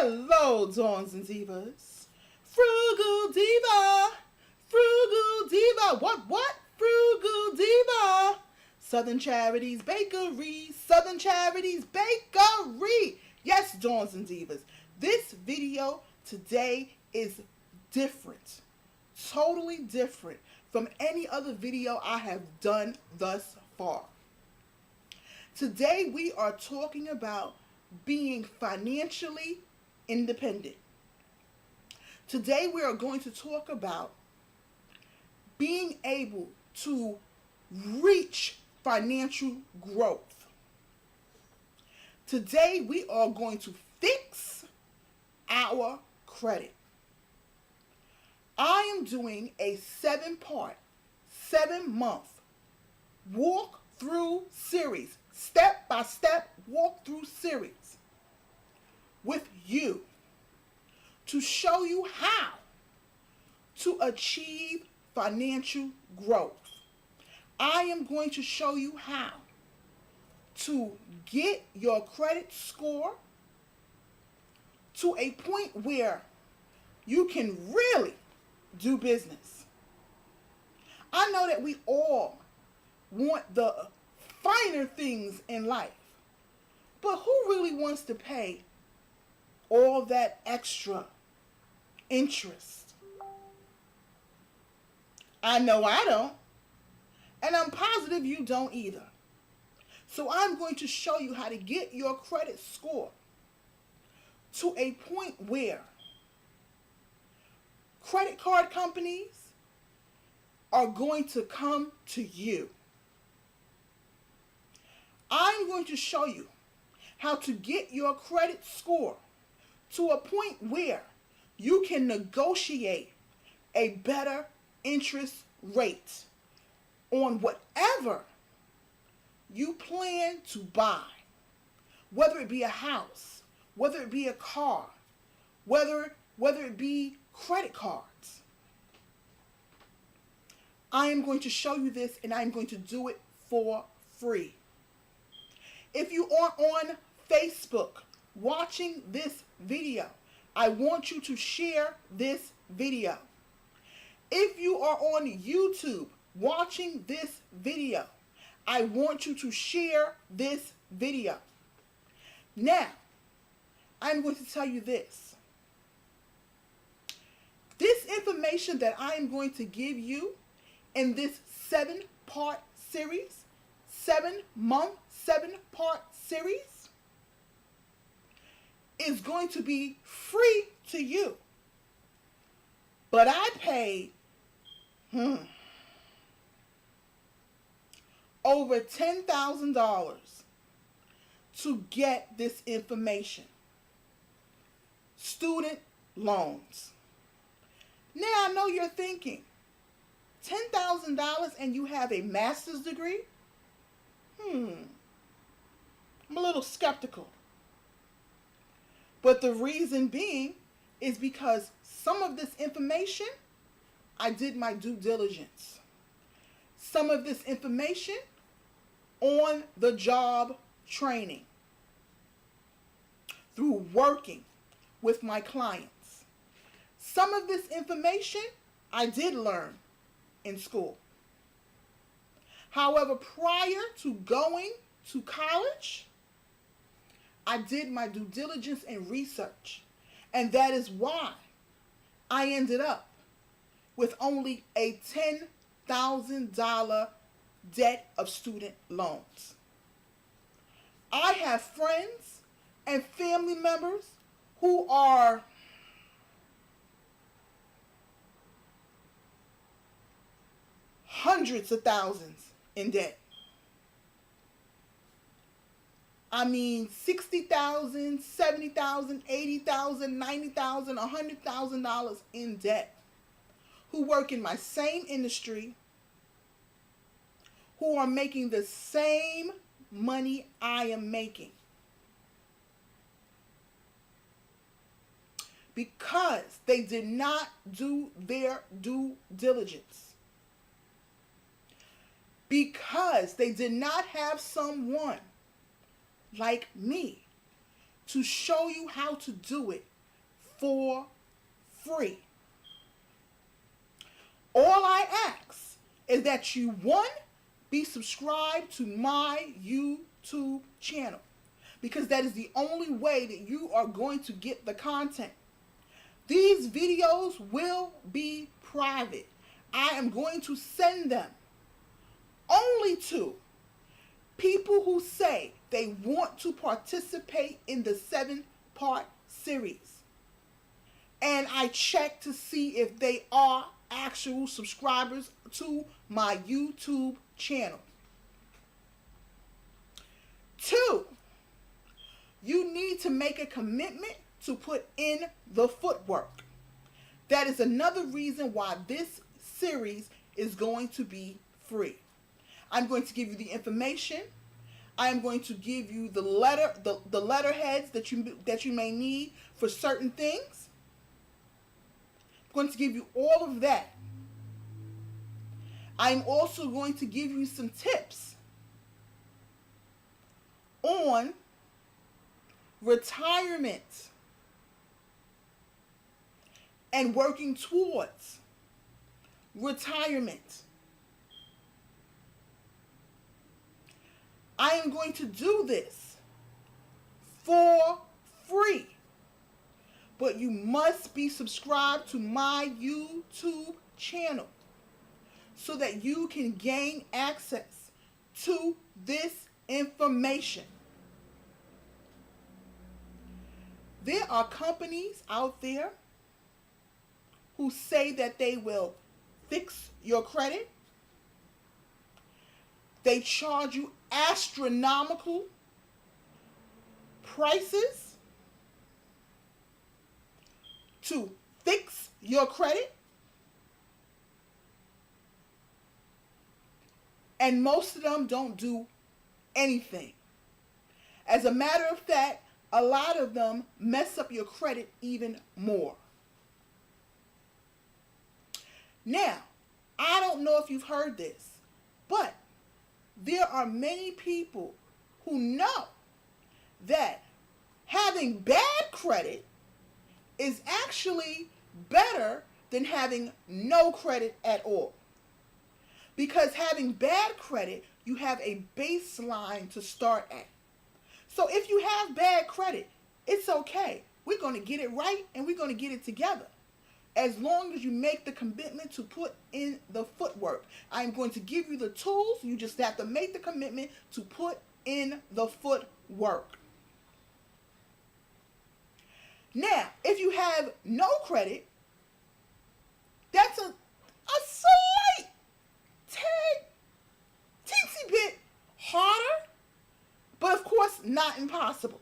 Hello, Dawns and Divas. Frugal Diva. Frugal Diva. What? Frugal Diva. Southern Charities Bakery. Southern Charities Bakery. Yes, Dawns and Divas. This video today is different. Totally different from any other video I have done thus far. Today we are talking about being financially independent. Today we are going to talk about being able to reach financial growth. Today we are going to fix our credit. I am doing a 7-part, 7-month walk-through series, step-by-step walk-through series with you to show you how to achieve financial growth. I am going to show you how to get your credit score to a point where you can really do business. I know that we all want the finer things in life, but who really wants to pay all that extra interest? I know I don't, and I'm positive you don't either. So I'm going to show you how to get your credit score to a point where credit card companies are going to come to you. I'm going to show you how to get your credit score to a point where you can negotiate a better interest rate on whatever you plan to buy, whether it be a house, whether it be a car, whether it be credit cards. I am going to show you this, and I'm going to do it for free. If you are on Facebook watching this video, I want you to share this video. If you are on YouTube watching this video, I want you to share this video. Now, I'm going to tell you this. This information that I am going to give you in this 7-part series, 7-month, 7-part series, is going to be free to you. But I paid over $10,000 to get this information. Student loans. Now I know you're thinking, $10,000 and you have a master's degree? I'm a little skeptical. But the reason being is because some of this information, I did my due diligence. Some of this information on the job training through working with my clients. Some of this information I did learn in school. However, prior to going to college, I did my due diligence and research. And that is why I ended up with only a $10,000 debt of student loans. I have friends and family members who are hundreds of thousands in debt. I mean, $60,000, $70,000, $80,000, $90,000, $100,000 in debt, who work in my same industry, who are making the same money I am making. Because they did not do their due diligence. Because they did not have someone like me to show you how to do it for free. All I ask is that you, one, be subscribed to my YouTube channel, because that is the only way that you are going to get the content. These videos will be private. I am going to send them only to people who say they want to participate in the 7-part series. And I check to see if they are actual subscribers to my YouTube channel. 2, you need to make a commitment to put in the footwork. That is another reason why this series is going to be free. I'm going to give you the information. I am going to give you the letterheads that you may need for certain things. I'm going to give you all of that. I'm also going to give you some tips on retirement and working towards retirement. I am going to do this for free, but you must be subscribed to my YouTube channel so that you can gain access to this information. There are companies out there who say that they will fix your credit. They charge you astronomical prices to fix your credit. And most of them don't do anything. As a matter of fact, a lot of them mess up your credit even more. Now, I don't know if you've heard this, but there are many people who know that having bad credit is actually better than having no credit at all. Because having bad credit, you have a baseline to start at. So if you have bad credit, it's okay. We're going to get it right and we're going to get it together. As long as you make the commitment to put in the footwork. I'm going to give you the tools. You just have to make the commitment to put in the footwork. Now, if you have no credit, that's a slight, teensy bit harder, but of course not impossible.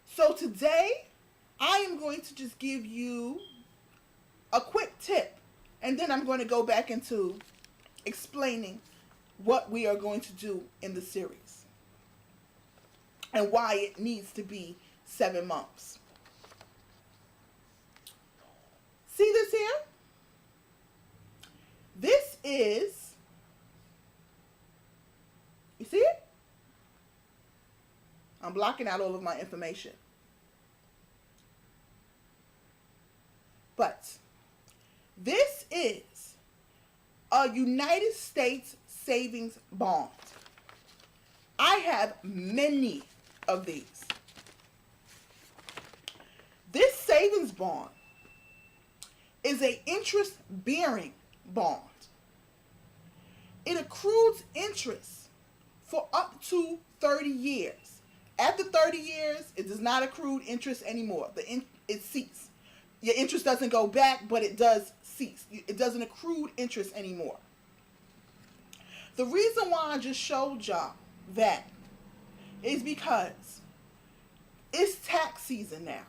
So today, I am going to just give you a quick tip, and then I'm going to go back into explaining what we are going to do in the series and why it needs to be 7 months. See this here? This is, you see it? I'm blocking out all of my information. But this is a United States savings bond. I have many of these. This savings bond is an interest-bearing bond. It accrues interest for up to 30 years. After 30 years, it does not accrue interest anymore. It ceases. Your interest doesn't go back, but it does cease. It doesn't accrue interest anymore. The reason why I just showed y'all that is because it's tax season now.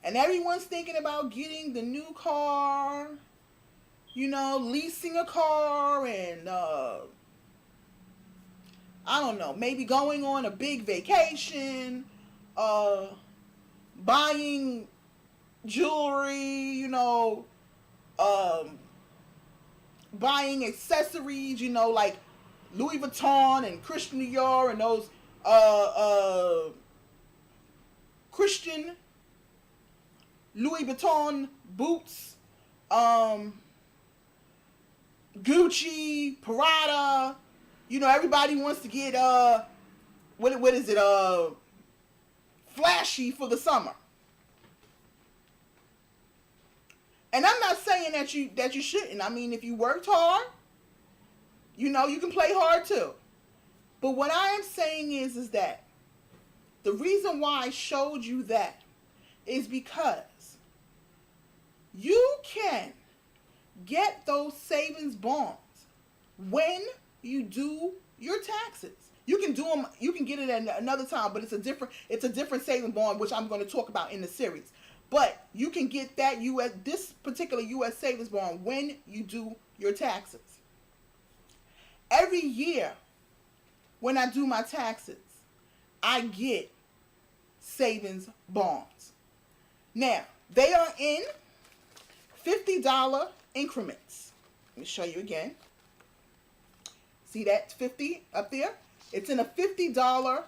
And everyone's thinking about getting the new car, leasing a car, and I don't know, maybe going on a big vacation, buying jewelry, buying accessories, like Louis Vuitton and Christian Dior and those Christian Louis Vuitton boots, Gucci, Prada. You know, everybody wants to get what is it? Flashy for the summer. And I'm not saying that you shouldn't. I mean, if you worked hard, you know, you can play hard too. But what I am saying is that the reason why I showed you that is because you can get those savings bonds when you do your taxes. You can do them. You can get it at another time, but it's a different savings bond, which I'm going to talk about in the series. But you can get that this particular U.S. savings bond when you do your taxes. Every year, when I do my taxes, I get savings bonds. Now, they are in $50 increments. Let me show you again. See that 50 up there? It's in a $50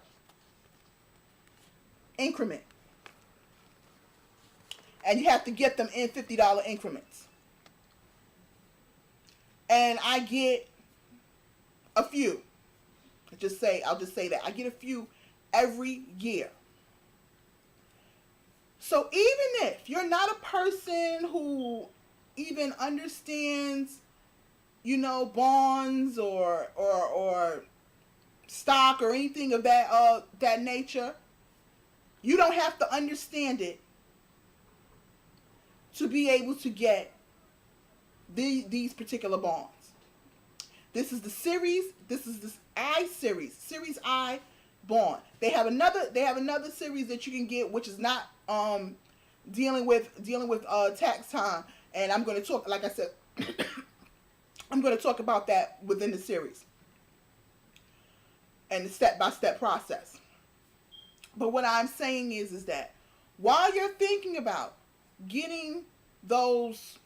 increment. And you have to get them in $50 increments. And I get a few. I'll just say that. I get a few every year. So even if you're not a person who even understands, you know, bonds or stock or anything of that nature, you don't have to understand it to be able to get these particular bonds. This is the series. This is this I series, Series I bond. They have another series that you can get, which is not dealing with tax time. And I'm going to talk, like I said, I'm going to talk about that within the series and the step-by-step process. But what I'm saying is that while you're thinking about getting those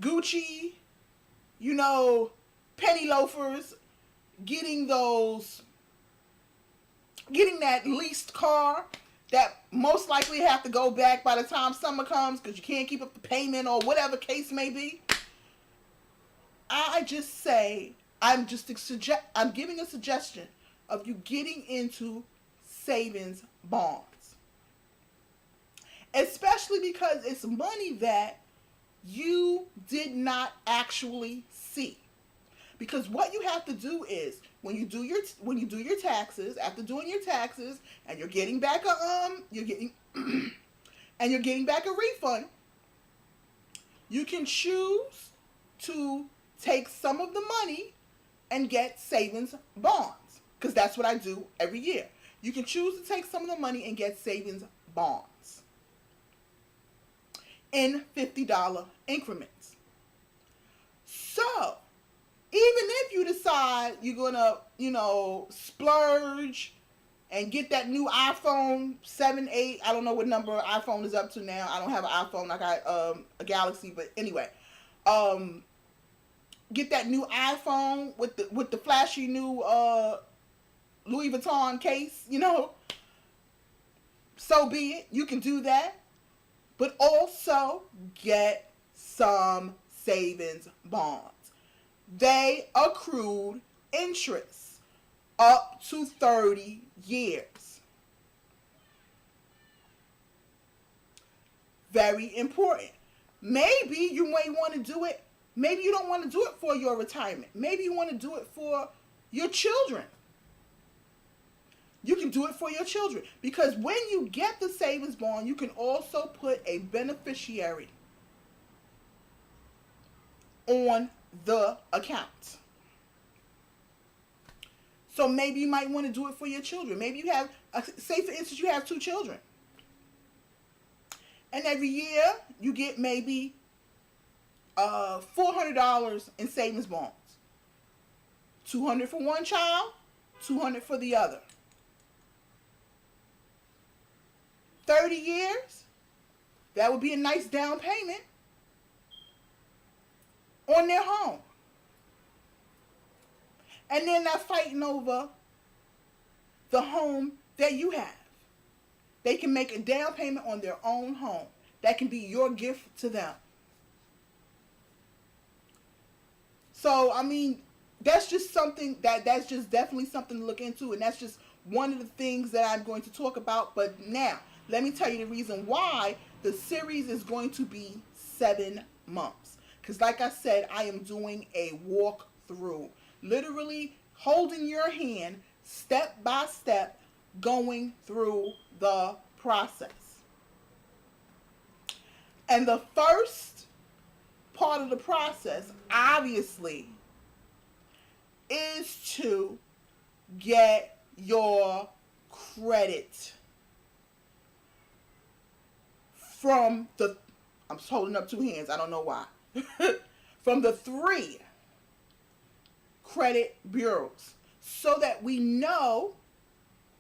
Gucci, you know, penny loafers, getting that leased car that most likely have to go back by the time summer comes because you can't keep up the payment or whatever case may be, I just say, I'm giving a suggestion of you getting into savings bonds. Especially because it's money that you did not actually see. Because what you have to do is when you do your taxes, after doing your taxes, and you're getting back a refund, you can choose to take some of the money and get savings bonds. Because that's what I do every year. You can choose to take some of the money and get savings bonds in $50 increments. So, even if you decide you're going to, you know, splurge and get that new iPhone 7, 8, I don't know what number iPhone is up to now. I don't have an iPhone. I got a Galaxy, but anyway. Get that new iPhone with the flashy new Louis Vuitton case, you know. So be it. You can do that. But also get some savings bonds. They accrued interest up to 30 years. Very important. Maybe you may want to do it. Maybe you don't want to do it for your retirement. Maybe you want to do it for your children. You can do it for your children. Because when you get the savings bond, you can also put a beneficiary on the account. So maybe you might want to do it for your children. Maybe you have, say for instance, you have 2 children. And every year you get maybe $400 in savings bonds. $200 for one child, $200 for the other. 30 years, that would be a nice down payment on their home. And they're not fighting over the home that you have. They can make a down payment on their own home. That can be your gift to them. So, I mean, that's just something that's just definitely something to look into, and that's just one of the things that I'm going to talk about. But now, let me tell you the reason why the series is going to be 7 months. Because like I said, I am doing a walkthrough. Literally holding your hand, step by step, going through the process. And the first part of the process, obviously, is to get your credit from the, I'm holding up 2 hands, I don't know why, from the 3 credit bureaus, so that we know,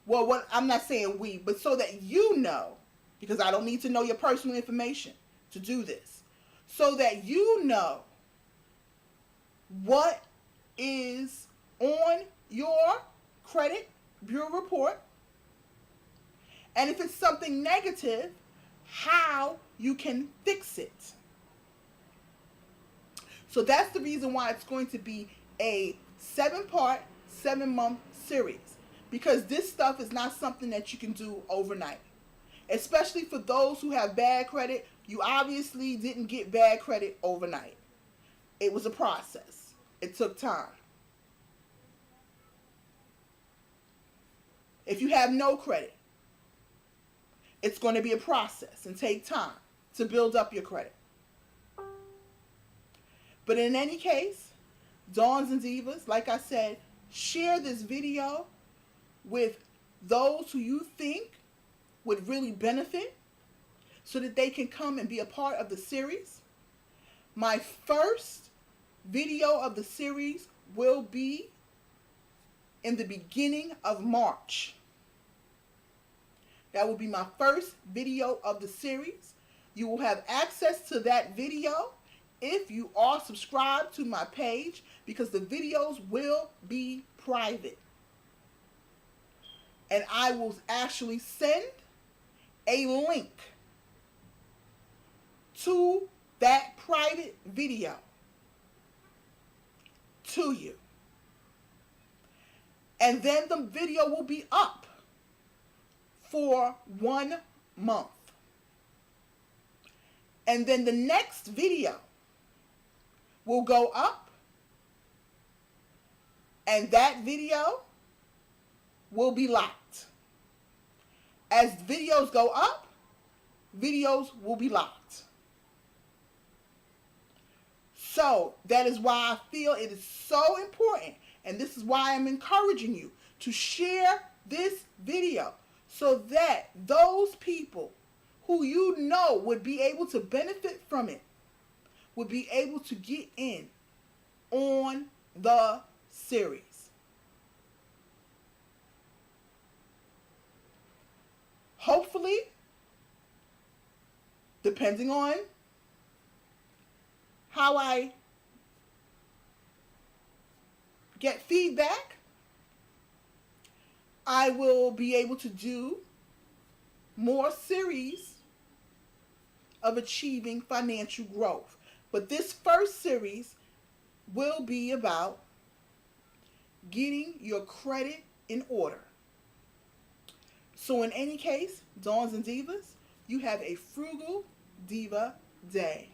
well, what I'm not saying we, but so that you know, because I don't need to know your personal information to do this, so that you know what is on your credit bureau report, and if it's something negative, how you can fix it. So that's the reason why it's going to be a 7-part, 7-month series, because this stuff is not something that you can do overnight. Especially for those who have bad credit, you obviously didn't get bad credit overnight. It was a process. It took time. If you have no credit, it's going to be a process and take time to build up your credit. But in any case, Dawns and Divas, like I said, share this video with those who you think would really benefit, so that they can come and be a part of the series. My first video of the series will be in the beginning of March. That will be my first video of the series. You will have access to that video if you are subscribed to my page, because the videos will be private. And I will actually send a link to that private video to you. And then the video will be up for 1 month. And then the next video will go up, and that video will be locked. As videos go up, videos will be locked. So that is why I feel it is so important, and this is why I'm encouraging you to share this video, so that those people who you know would be able to benefit from it would be able to get in on the series. Hopefully, depending on how I get feedback, I will be able to do more series of achieving financial growth. But this first series will be about getting your credit in order. So in any case, Dawns and Divas, you have a frugal diva day.